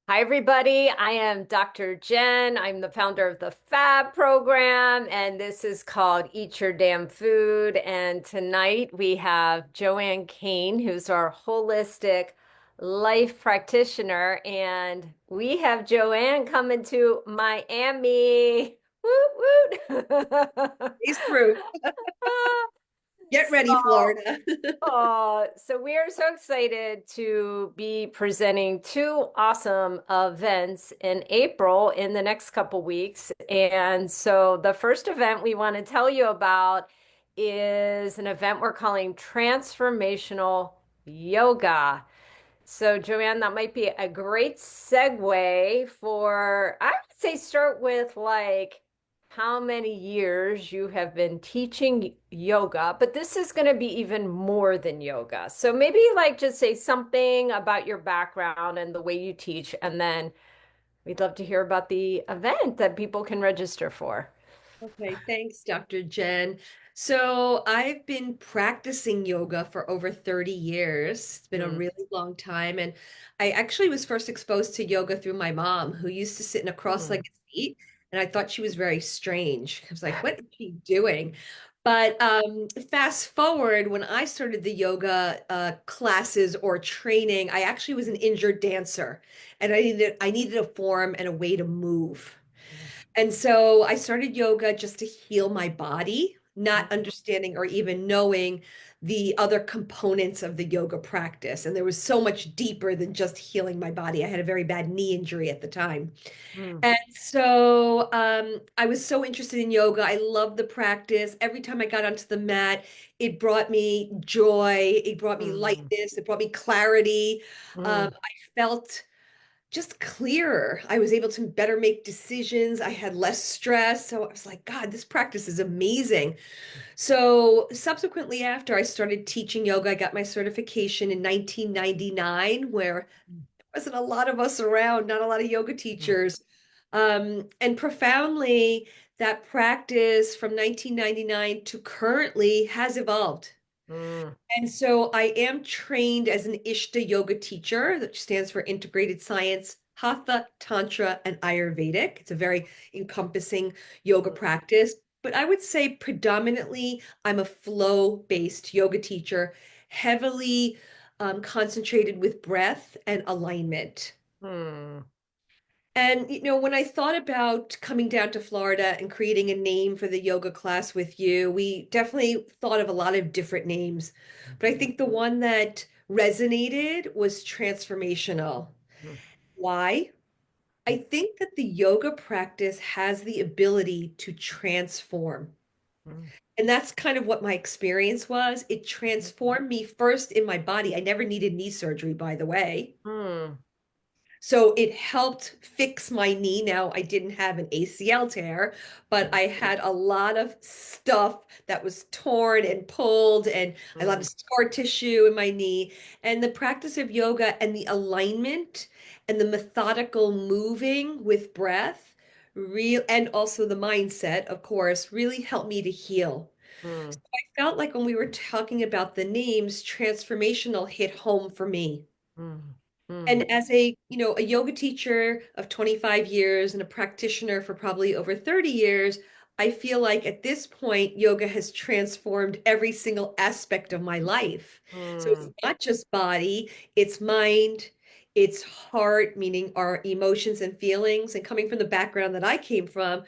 Hi, everybody. I am Dr. Jen. I'm the founder of the FAB program, and this is called Eat Your Damn Food. And tonight we have Joanne Kane, who's our holistic life practitioner. And we have Joanne coming to Miami. Woot, woot. He's through. Get ready, So, Florida. so we are so excited to be presenting two awesome events in April in the next couple weeks. And so the first event we want to tell you about is an event we're calling Transformational Yoga. So, Joanne, that might be a great segue for, I would say, start with like how many years you have been teaching yoga, but this is going to be even more than yoga. So, maybe like just say something about your background and the way you teach, and then we'd love to hear about the event that people can register for. Okay, thanks, Dr. Jen. So I've been practicing yoga for over 30 years. It's been a Mm, really long time. And I actually was first exposed to yoga through my mom, who used to sit in a mm, cross-legged seat. And I thought she was very strange. I was like, what is she doing? But fast forward, when I started the yoga classes or training, I actually was an injured dancer, and I needed a form and a way to move. And so I started yoga just to heal my body, not understanding or even knowing the other components of the yoga practice. And there was so much deeper than just healing my body. I had a very bad knee injury at the time. mm, And so I was so interested in yoga. I loved the practice. Every time I got onto the mat, it brought me joy, it brought me mm, lightness, it brought me clarity. mm, I felt just clearer. I was able to better make decisions. I had less stress. So I was like, God, this practice is amazing. So subsequently, after I started teaching yoga, I got my certification in 1999, where mm, there wasn't a lot of us around, not a lot of yoga mm, teachers. And profoundly, that practice from 1999 to currently has evolved. mm, And so I am trained as an Ishta yoga teacher, that stands for Integrated Science, Hatha, Tantra, and Ayurvedic. It's a very encompassing yoga practice. But I would say predominantly I'm a flow-based yoga teacher, heavily concentrated with breath and alignment. mm, And when I thought about coming down to Florida and creating a name for the yoga class with you, we definitely thought of a lot of different names. But I think the one that resonated was transformational. mm, Why? I think that the yoga practice has the ability to transform. mm, And that's kind of what my experience was. It transformed me first in my body. I never needed knee surgery, by the way. mm, So it helped fix my knee. Now, I didn't have an ACL tear, but I had a lot of stuff that was torn and pulled, and a lot of mm. scar tissue in my knee. And the practice of yoga and the alignment and the methodical moving with breath, real and also the mindset, of course, really helped me to heal. So Mm, I felt like when we were talking about the names, transformational hit home for me. mm, mm, And as a yoga teacher of 25 years and a practitioner for probably over 30 years, I feel like at this point, yoga has transformed every single aspect of my life. So it's mm, not just body, it's mind, it's heart, meaning our emotions and feelings. And coming from the background that I came from,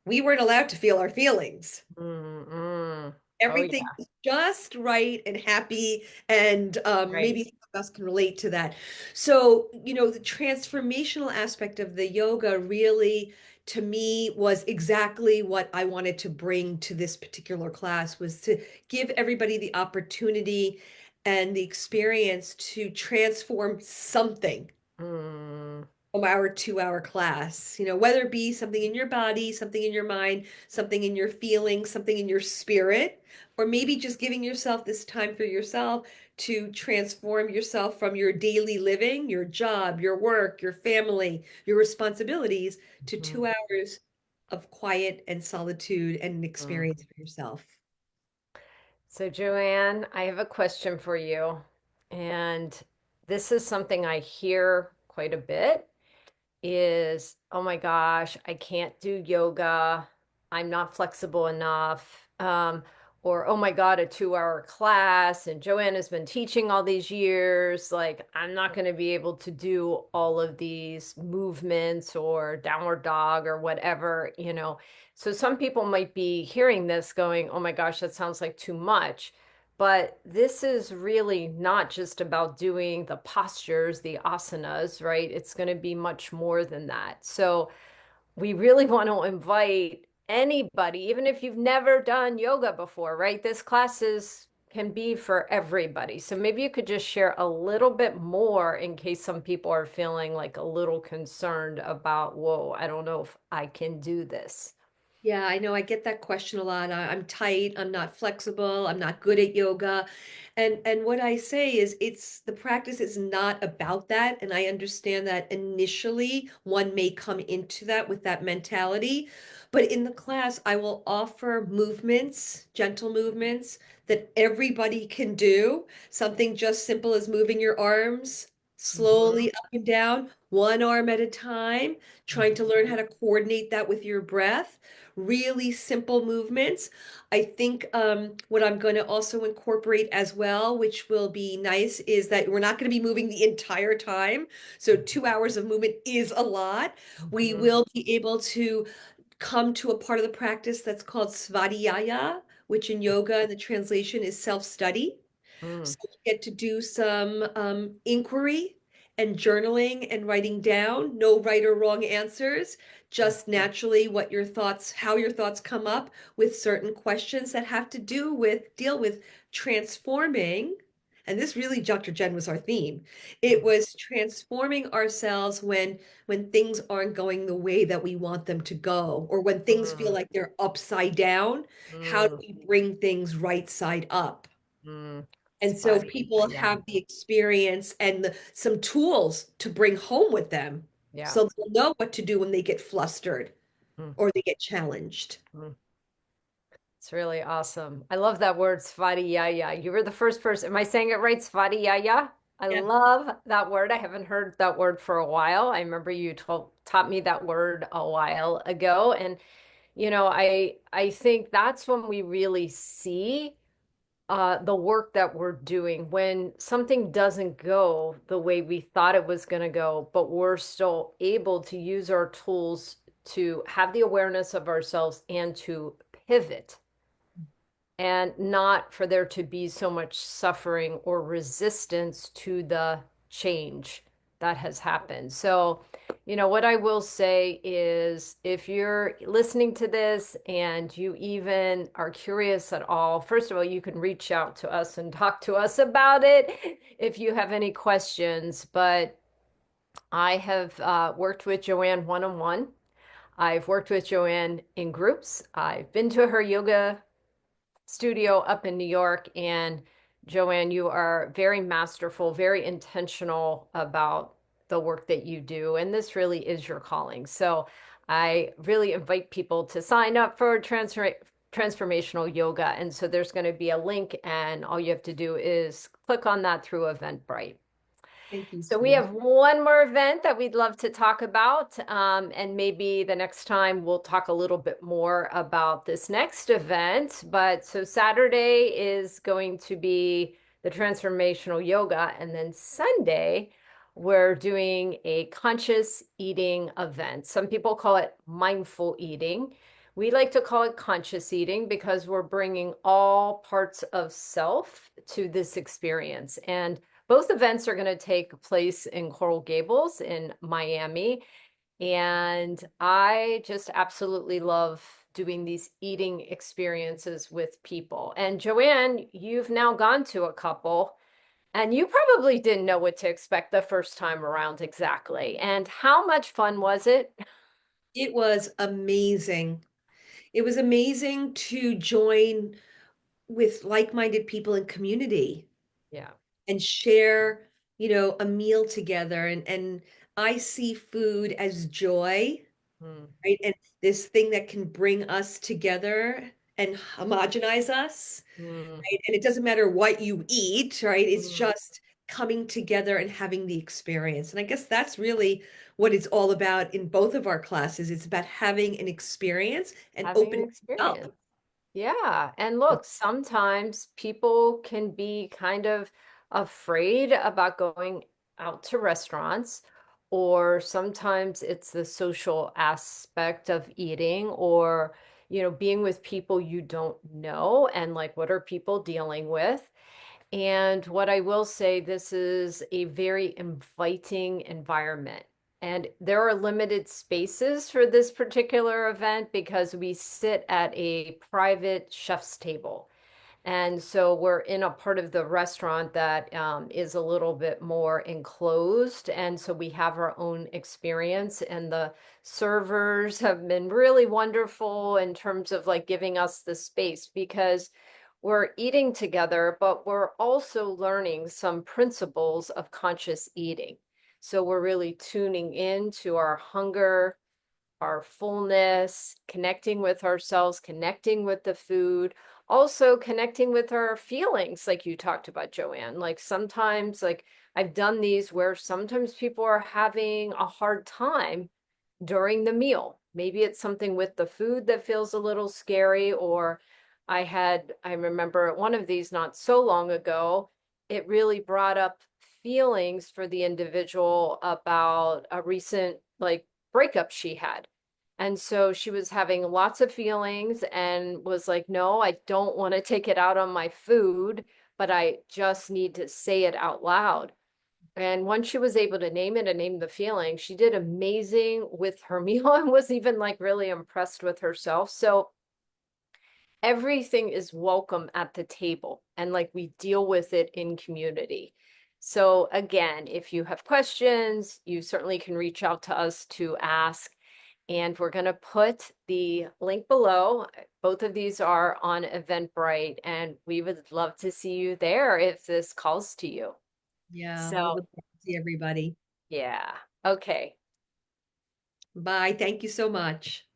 we weren't allowed to feel our feelings. mm, mm. Oh Everything yeah, is just right and happy, and right. maybe some of us can relate to that. So, the transformational aspect of the yoga really, to me, was exactly what I wanted to bring to this particular class, was to give everybody the opportunity and the experience to transform something Mm, from our 2 hour class, whether it be something in your body, something in your mind, something in your feelings, something in your spirit, or maybe just giving yourself this time for yourself to transform yourself from your daily living, your job, your work, your family, your responsibilities to mm, 2 hours of quiet and solitude and an mm. experience for yourself. So Joanne, I have a question for you, and this is something I hear quite a bit. is, oh my gosh, I can't do yoga. I'm not flexible enough. Or, oh my God, a 2 hour class. And Joanne has been teaching all these years. Like, I'm not going to be able to do all of these movements or downward dog or whatever, you know. So some people might be hearing this going, oh my gosh, that sounds like too much. But this is really not just about doing the postures, the asanas, right? It's going to be much more than that. So we really want to invite anybody, even if you've never done yoga before, right? This classes can be for everybody. So maybe you could just share a little bit more in case some people are feeling like a little concerned about, whoa, I don't know if I can do this. Yeah, I know I get that question a lot. I'm tight, I'm not flexible, I'm not good at yoga. And what I say is it's the practice is not about that. And I understand that initially one may come into that with that mentality. But in the class, I will offer movements, gentle movements that everybody can do. Something just simple as moving your arms Mhm, slowly up and down, one arm at a time, trying to learn how to coordinate that with your breath, really simple movements. I think what I'm going to also incorporate as well, which will be nice, is that we're not going to be moving the entire time. So 2 hours of movement is a lot. We mhm, will be able to come to a part of the practice that's called svadhyaya, which in yoga, the translation is self-study. mhm, So you get to do some inquiry and journaling and writing down, no right or wrong answers, just naturally what your thoughts, how your thoughts come up with certain questions that have to do with, deal with transforming. And this really, Dr. Jen, was our theme. It mhm, was transforming ourselves when things aren't going the way that we want them to go, or when things feel mhm, like they're upside down. How do mhm, we bring things right side up? mhm. And so Spotty. people Yeah. have the experience and some tools to bring home with them Yeah. so they'll know what to do when they get flustered Mm, or they get challenged. mm. It's really awesome. I love that word, svadhyaya. You were the first person. Am I saying it right? Svadhyaya? I Yeah. love that word. I haven't heard that word for a while. I remember you taught me that word a while ago. And, I think that's when we really see the work that we're doing when something doesn't go the way we thought it was going to go, but we're still able to use our tools to have the awareness of ourselves and to pivot and not for there to be so much suffering or resistance to the change that has happened. So, what I will say is if you're listening to this and you even are curious at all, first of all, you can reach out to us and talk to us about it if you have any questions. But I have worked with Joanne one on one. I've worked with Joanne in groups. I've been to her yoga studio up in New York. And Joanne, you are very masterful, very intentional about the work that you do. And this really is your calling. So I really invite people to sign up for transformational yoga. And so there's going to be a link, and all you have to do is click on that through Eventbrite. Thank you So we so much. have one more event that we'd love to talk about, and maybe the next time we'll talk a little bit more about this next event. But so Saturday is going to be the transformational yoga, and then Sunday we're doing a conscious eating event. Some people call it mindful eating. We like to call it conscious eating because we're bringing all parts of self to this experience. And both events are going to take place in Coral Gables in Miami. And I just absolutely love doing these eating experiences with people. And Joanne, you've now gone to a couple, and you probably didn't know what to expect the first time around exactly. And how much fun was it? It was amazing. It was amazing to join with like-minded people in community Yeah. and share, a meal together. And I see food as joy, Mm, right? And this thing that can bring us together and homogenize us, mm, right? And it doesn't matter what you eat, right? It's mm, just coming together and having the experience. And I guess that's really what it's all about in both of our classes. It's about having an experience and Having an opening up. experience. Yeah. And look, sometimes people can be kind of afraid about going out to restaurants, or sometimes it's the social aspect of eating, or, being with people you don't know and like what are people dealing with. And what I will say, this is a very inviting environment. And there are limited spaces for this particular event because we sit at a private chef's table. And so we're in a part of the restaurant that is a little bit more enclosed. And so we have our own experience. And the servers have been really wonderful in terms of like giving us the space because we're eating together, but we're also learning some principles of conscious eating. So we're really tuning in to our hunger, our fullness, connecting with ourselves, connecting with the food, also connecting with our feelings, like you talked about, Joanne. Like sometimes, like I've done these where sometimes people are having a hard time during the meal. Maybe it's something with the food that feels a little scary, or I remember at one of these not so long ago, it really brought up feelings for the individual about a recent like breakup she had. And so she was having lots of feelings and was like, no, I don't want to take it out on my food, but I just need to say it out loud. And once she was able to name it and name the feeling, she did amazing with her meal and was even like really impressed with herself. So everything is welcome at the table and like we deal with it in community. So again, if you have questions, you certainly can reach out to us to ask. And we're going to put the link below. Both of these are on Eventbrite, and we would love to see you there if this calls to you. Yeah, we So would love to see everybody. yeah. Okay. Bye. Thank you so much.